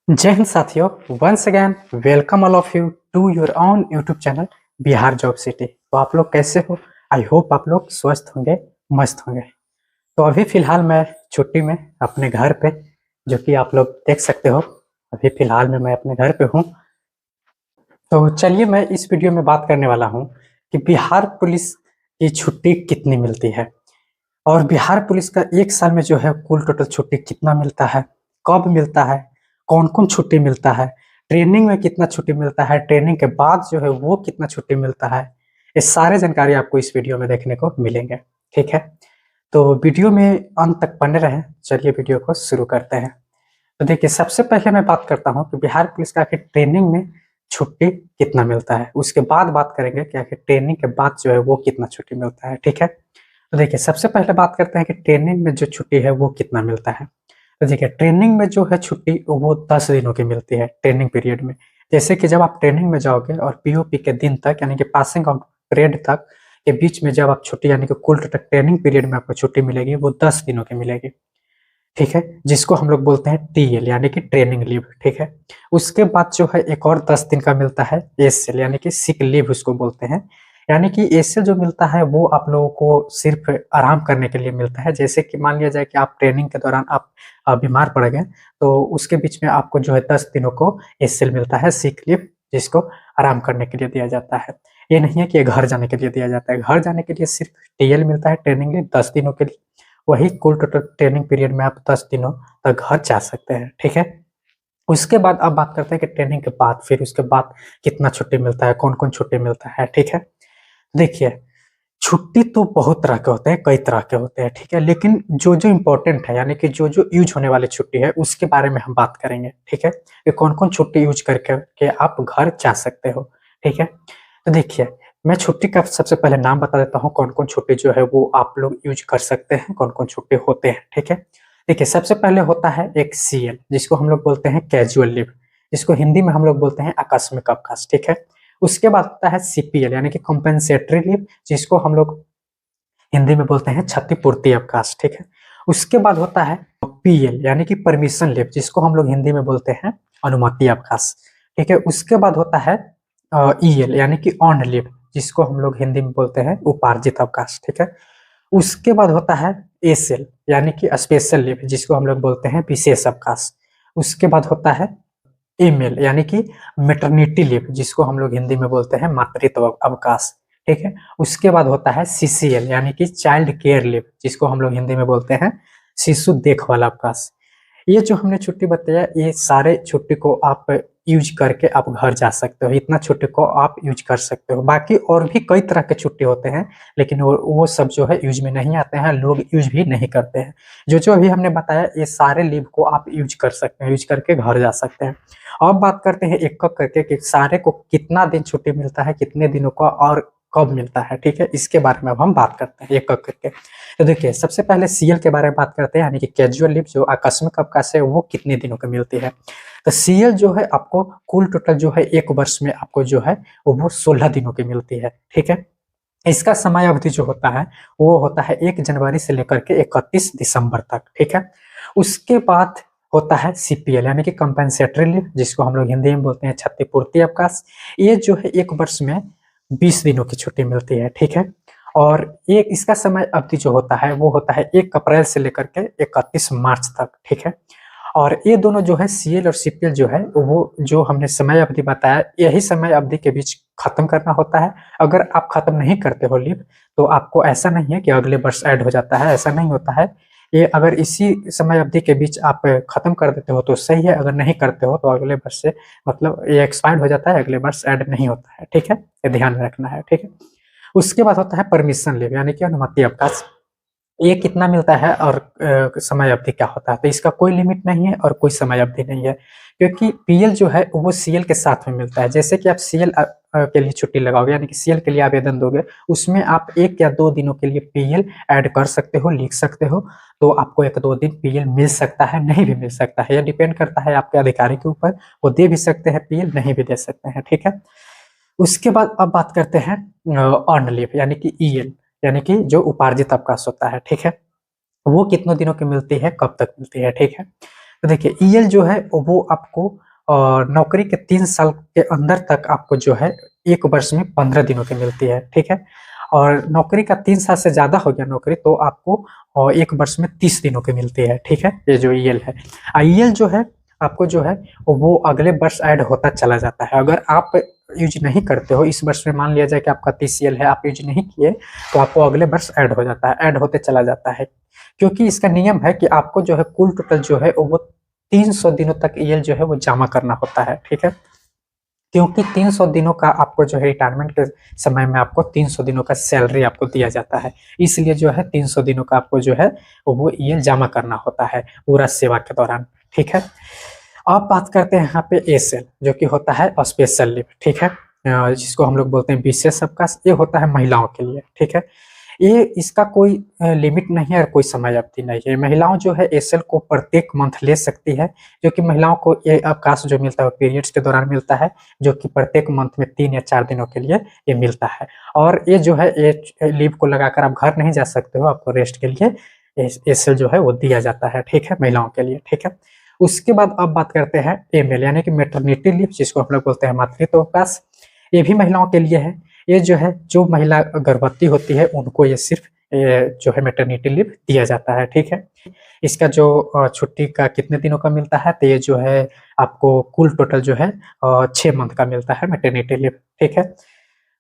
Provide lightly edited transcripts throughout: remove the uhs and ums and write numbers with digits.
जय हिंद साथियों। Once again welcome all of you to your own YouTube channel Bihar job city. तो आप लोग कैसे हो? आई होप आप लोग स्वस्थ होंगे, मस्त होंगे। तो अभी फिलहाल मैं छुट्टी में अपने घर पे, जो कि आप लोग देख सकते हो, अभी फिलहाल में मैं अपने घर पे हूँ। तो चलिए मैं इस वीडियो में बात करने वाला हूँ कि बिहार पुलिस की छुट्टी कितनी मिलती है और बिहार पुलिस का एक साल में जो है कुल टोटल छुट्टी कितना मिलता है, कब मिलता है, कौन कौन छुट्टी मिलता है, ट्रेनिंग में कितना छुट्टी मिलता है, ट्रेनिंग के बाद जो है वो कितना छुट्टी मिलता है। ये सारे जानकारी आपको इस वीडियो में देखने को मिलेंगे। ठीक है, तो वीडियो में अंत तक बने रहें। चलिए वीडियो को शुरू करते हैं। तो देखिए, सबसे पहले मैं बात करता हूँ कि बिहार पुलिस का आखिर ट्रेनिंग में छुट्टी कितना मिलता है। उसके बाद बात करेंगे कि आखिर ट्रेनिंग के बाद जो है वो कितना छुट्टी मिलता है। ठीक है, तो देखिए सबसे पहले बात करते हैं कि ट्रेनिंग में जो छुट्टी है वो कितना मिलता है। तो देखिए ट्रेनिंग में जो है छुट्टी वो 10 दिनों की मिलती है ट्रेनिंग पीरियड में। जैसे कि जब आप ट्रेनिंग में जाओगे और पीओपी के दिन तक, यानी कि पासिंग आउट परेड तक के बीच में जब आप छुट्टी, यानी कि कुल ट्रेनिंग पीरियड में आपको छुट्टी मिलेगी वो 10 दिनों की मिलेगी। ठीक है, जिसको हम लोग बोलते हैं टीएल यानी कि ट्रेनिंग लीव। ठीक है, उसके बाद जो है एक और 10 दिन का मिलता है एसएल यानी कि सिक लीव उसको बोलते हैं। यानी कि एसएल जो मिलता है वो आप लोगों को सिर्फ आराम करने के लिए मिलता है। जैसे कि मान लिया जाए कि आप ट्रेनिंग के दौरान आप बीमार पड़ गए, तो उसके बीच में आपको जो है 10 दिनों को एसएल मिलता है, सिक लीव, जिसको आराम करने के लिए दिया जाता है। ये नहीं है कि घर जाने के लिए दिया जाता है। घर जाने के लिए सिर्फ टीएल मिलता है, ट्रेनिंग लीव 10 दिनों के लिए। वही कुल टोटल ट्रेनिंग पीरियड में आप 10 दिनों तक घर जा सकते हैं। ठीक है, उसके बाद अब बात करते हैं कि ट्रेनिंग के बाद फिर उसके बाद कितना छुट्टी मिलता है, कौन कौन छुट्टी मिलता है। ठीक है, देखिए छुट्टी तो बहुत तरह के होते हैं, कई तरह के होते हैं। ठीक है, लेकिन जो जो इम्पोर्टेंट है, यानी कि जो जो यूज होने वाली छुट्टी है उसके बारे में हम बात करेंगे। ठीक है, कि कौन कौन छुट्टी यूज करके के आप घर जा सकते हो। ठीक है, तो देखिए मैं छुट्टी का सबसे पहले नाम बता देता हूँ, कौन कौन छुट्टी जो है वो आप लोग यूज कर सकते हैं, कौन कौन छुट्टी होते हैं। ठीक है, देखिए सबसे पहले होता है एक सीएल, जिसको हम लोग बोलते हैं कैजुअल लीव, जिसको हिंदी में हम लोग बोलते हैं आकस्मिक अवकाश। ठीक है, उसके बाद होता है सीपीएल यानी कि कॉम्पेंसेटरी लीव, जिसको हम लोग हिंदी में बोलते हैं क्षतिपूर्ति अवकाश। ठीक है, उसके बाद होता है पीएल यानी कि परमिशन लीव, जिसको हम लोग हिंदी में बोलते हैं अनुमति अवकाश। ठीक है, उसके बाद होता है ईएल यानी कि ऑन लीव, जिसको हम लोग हिंदी में बोलते हैं उपार्जित अवकाश। ठीक है, उसके बाद होता है एसएल यानी कि स्पेशल लीव, जिसको हम लोग बोलते हैं विशेष अवकाश। उसके बाद होता है एमएल यानी कि मेटर्निटी लीव, जिसको हम लोग हिंदी में बोलते हैं मातृत्व अवकाश। ठीक है, उसके बाद होता है सीसीएल यानी कि चाइल्ड केयर लीव, जिसको हम लोग हिंदी में बोलते हैं शिशु देखभाल अवकाश। ये जो हमने छुट्टी बताया, ये सारे छुट्टी को आप यूज करके आप घर जा सकते हो। इतना छुट्टी को आप यूज कर सकते हो। बाकी और भी कई तरह के छुट्टी होते हैं, लेकिन वो सब जो है यूज में नहीं आते हैं, लोग यूज भी नहीं करते हैं। जो जो अभी हमने बताया ये सारे लीव को आप यूज कर सकते हैं, यूज करके घर जा सकते हैं। अब बात करते हैं एक एक करके कि सारे को कितना दिन छुट्टी मिलता है, कितने दिनों का और कब मिलता है। ठीक है, इसके बारे में अब हम बात करते हैं एक एक करके। तो देखिए सबसे पहले सीएल के बारे में बात करते हैं, यानी कि कैजुअल लीव जो आकस्मिक अवकाश है वो कितने दिनों की मिलती है। तो सीएल जो है आपको कुल टोटल जो है एक वर्ष में आपको जो है वो 16 दिनों की मिलती है। ठीक है, इसका समय अवधि जो होता है वो होता है 1 जनवरी से लेकर के 31 दिसंबर तक। ठीक है, उसके बाद होता है सीपीएल यानी कि कंपेंसेटरी लीव, जिसको हम लोग हिंदी में बोलते हैं क्षतिपूर्ति अवकाश। ये जो है एक वर्ष में 20 दिनों की छुट्टी मिलती है। ठीक है, और एक इसका समय अवधि जो होता है वो होता है 1 अप्रैल से लेकर के 31 मार्च तक। ठीक है, और ये दोनों जो है सीएल और सीपीएल जो है वो जो हमने समय अवधि बताया, यही समय अवधि के बीच खत्म करना होता है। अगर आप खत्म नहीं करते हो लीव तो आपको ऐसा नहीं है कि अगले वर्ष ऐड हो जाता है, ऐसा नहीं होता है। ये अगर इसी समय अवधि के बीच आप खत्म कर देते हो तो सही है, अगर नहीं करते हो तो अगले वर्ष से मतलब ये एक्सपायर्ड हो जाता है, अगले वर्ष ऐड नहीं होता है। ठीक है, ये ध्यान रखना है। ठीक है, उसके बाद होता है परमिशन लीव यानी कि अनुमति अवकाश। ये कितना मिलता है और समय अवधि क्या होता है। तो इसका कोई लिमिट नहीं है और कोई समय अवधि नहीं है, क्योंकि पीएल जो है वो सीएल के साथ में मिलता है। जैसे कि आप सीएल के लिए छुट्टी लगाओगे, यानी कि सीएल के लिए आवेदन दोगे, उसमें आप 1 या 2 दिनों के लिए पीएल ऐड कर सकते हो, लिख सकते हो। तो आपको 1-2 दिन पीएल मिल सकता है, नहीं भी मिल सकता है, यह डिपेंड करता है आपके अधिकारी के ऊपर। वो दे भी सकते हैं पीएल, नहीं भी दे सकते हैं। ठीक है, उसके बाद अब बात करते हैं अर्न लीव यानी कि ईएल, यानी कि जो उपार्जित अवकाश होता है। ठीक है, वो कितनों दिनों की मिलती है, कब तक मिलती है। ठीक है, तो देखिए ईएल जो है वो आपको नौकरी के 3 साल के अंदर तक आपको जो है 1 वर्ष में 15 दिनों की मिलती है, ठीक है। और नौकरी का 3 साल से ज़्यादा हो गया नौकरी तो आपको 1 वर्ष में 30 दिनों की मिलती है, ठीक है। ये जो ईएल है, ईएल जो है आपको जो है वो अगले वर्ष ऐड होता चला जाता है। अगर आप यूज नहीं करते हो, इस वर्ष में मान लिया जाए कि आपका 30 ईएल है, आप यूज नहीं किए तो आपको अगले वर्ष ऐड हो जाता है, ऐड होते चला जाता है। क्योंकि इसका नियम है कि आपको जो है कुल टोटल जो है वो 300 दिनों तक ईएल जो है वो जमा करना होता है, ठीक है। क्योंकि 300 दिनों का आपको जो है रिटायरमेंट के समय में आपको 300 दिनों का सैलरी आपको दिया जाता है, इसलिए जो है 300 दिनों का आपको जो है वो ईएल जमा करना होता है पूरा सेवा के दौरान, ठीक है। अब बात करते हैं यहाँ पे एसएल जो कि होता है स्पेशल लीव, ठीक है। जिसको हम लोग बोलते हैं विशेष अवकाश, ये होता है महिलाओं के लिए, ठीक है। ये इसका कोई लिमिट नहीं है और कोई समय अवधि नहीं है। महिलाओं जो है एसएल को प्रत्येक मंथ ले सकती है, जो कि महिलाओं को ये अवकाश जो मिलता है पीरियड्स के दौरान मिलता है, जो कि प्रत्येक मंथ में 3 या 4 दिनों के लिए ये मिलता है। और ये जो है ये लीव को लगाकर आप घर नहीं जा सकते हो, आपको रेस्ट के लिए एसएल जो है वो दिया जाता है, ठीक है, महिलाओं के लिए, ठीक है। उसके बाद अब बात करते हैं एमएल यानी कि मैटरनिटी लीव, जिसको हम लोग बोलते हैं मातृत्व अवकाश। ये भी महिलाओं के लिए है। ये जो है जो महिला गर्भवती होती है उनको ये सिर्फ जो है मैटरनिटी लीव दिया जाता है, ठीक है। इसका जो छुट्टी का कितने दिनों का मिलता है, तो ये जो है आपको कुल टोटल जो है 6 मंथ का मिलता है मैटरनिटी लीव, ठीक है।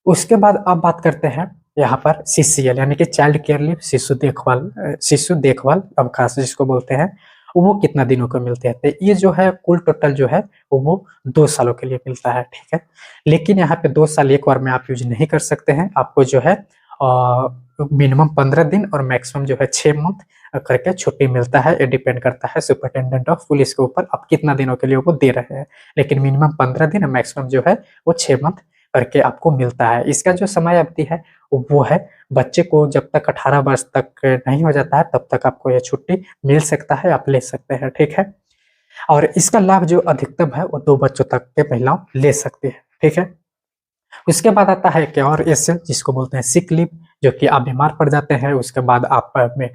उसके बाद अब बात करते हैं यहाँ पर सीसीएल यानी कि चाइल्ड केयर लीव, शिशु देखभाल अवकाश जिसको बोलते हैं, वो कितना दिनों को मिलते हैं। तो ये जो है कुल टोटल जो है वो 2 सालों के लिए मिलता है, ठीक है। लेकिन यहाँ पे 2 साल एक बार में आप यूज नहीं कर सकते हैं, आपको जो है मिनिमम 15 दिन और मैक्सिमम जो है 6 मंथ करके छुट्टी मिलता है। ये डिपेंड करता है सुपरिटेंडेंट ऑफ पुलिस के ऊपर, आप कितना दिनों के लिए वो दे रहे हैं। लेकिन मिनिमम 15 दिन और मैक्सिमम जो है वो 6 मंथ करके आपको मिलता है। इसका जो समय अवधि है वो है बच्चे को जब तक 18 वर्ष तक नहीं हो जाता है तब तक आपको यह छुट्टी मिल सकता है, आप ले सकते हैं, ठीक है। और इसका लाभ जो अधिकतम है वो 2 बच्चों तक के महिलाओं ले सकती है, ठीक है। उसके बाद आता है कि और एसएल जिसको बोलते हैं सिक लीव, जो कि आप बीमार पड़ जाते हैं, उसके बाद आप में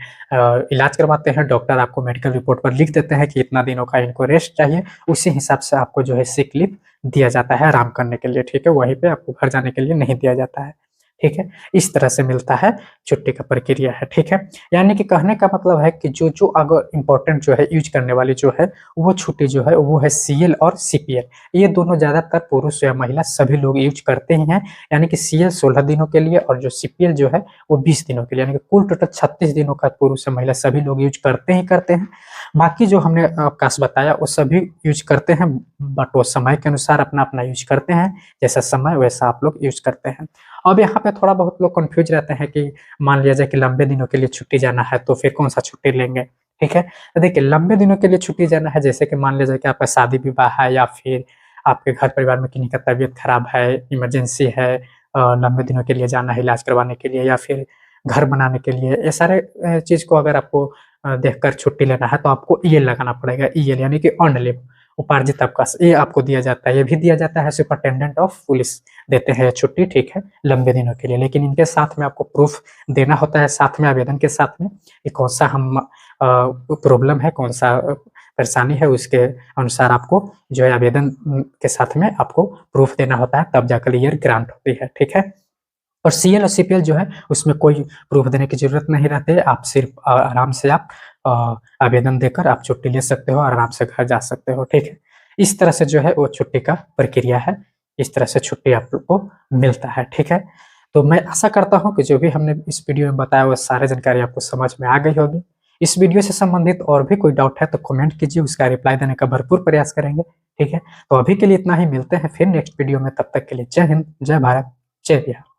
इलाज करवाते हैं, डॉक्टर आपको मेडिकल रिपोर्ट पर लिख देते हैं कि इतना दिनों का इनको रेस्ट चाहिए, उसी हिसाब से आपको जो है सिक लीव दिया जाता है आराम करने के लिए, ठीक है। वहीं पे आपको घर जाने के लिए नहीं दिया जाता है, ठीक है। इस तरह से मिलता है छुट्टी का प्रक्रिया है, ठीक है। यानी कि कहने का मतलब है कि जो अगर इम्पोर्टेंट जो है यूज करने वाली जो है वो छुट्टी जो है वो है सीएल और सीपीएल। ये दोनों ज़्यादातर पुरुष या महिला सभी लोग यूज करते ही हैं। यानी कि सीएल 16 दिनों के लिए और जो सीपीएल जो है वो 20 दिनों के लिए, यानी कि कुल टोटल 36 दिनों का पुरुष या महिला सभी लोग यूज करते ही करते हैं। बाकी जो हमने अवकाश बताया वो सभी यूज करते हैं, बट वो समय के अनुसार अपना अपना यूज करते हैं, जैसा समय वैसा आप लोग यूज करते हैं। अब यहाँ पे थोड़ा बहुत लोग कंफ्यूज रहते हैं कि मान लिया जाए कि लंबे दिनों के लिए छुट्टी जाना है तो फिर कौन सा छुट्टी लेंगे, ठीक है। तो देखिए लंबे दिनों के लिए छुट्टी जाना है, जैसे कि मान लिया जाए कि आपका शादी विवाह है या फिर आपके घर परिवार में किन्हीं का तबीयत खराब है, इमरजेंसी है, लंबे दिनों के लिए जाना है इलाज करवाने के लिए या फिर घर बनाने के लिए, ये सारे चीज़ को अगर आपको देखकर छुट्टी लेना है तो आपको ईएल लगाना पड़ेगा। ईएल यानी कि ऑन लीव, उपार्जित अवकाश, ये आपको दिया जाता है। ये भी दिया जाता है, सुपरिटेंडेंट ऑफ पुलिस देते हैं छुट्टी, ठीक है, लंबे दिनों के लिए। लेकिन इनके साथ में आपको प्रूफ देना होता है साथ में, आवेदन के साथ में, कि कौन सा हम प्रॉब्लम है, कौन सा परेशानी है, उसके अनुसार आपको जो है आवेदन के साथ में आपको प्रूफ देना होता है, तब जाकर ईएल ग्रांट होती है, ठीक है। और सीएल और सीपीएल जो है उसमें कोई प्रूफ देने की जरूरत नहीं रहती है, आप सिर्फ आराम से आप आवेदन देकर आप छुट्टी ले सकते हो और आराम से घर जा सकते हो, ठीक है। इस तरह से जो है वो छुट्टी का प्रक्रिया है, इस तरह से छुट्टी आप लोग को मिलता है, ठीक है। तो मैं आशा करता हूँ कि जो भी हमने इस वीडियो में बताया वो सारी जानकारी आपको समझ में आ गई होगी। इस वीडियो से संबंधित और भी कोई डाउट है तो कमेंट कीजिए, उसका रिप्लाई देने का भरपूर प्रयास करेंगे, ठीक है। तो अभी के लिए इतना ही, मिलते हैं फिर नेक्स्ट वीडियो में, तब तक के लिए जय हिंद, जय भारत, जय बिहार।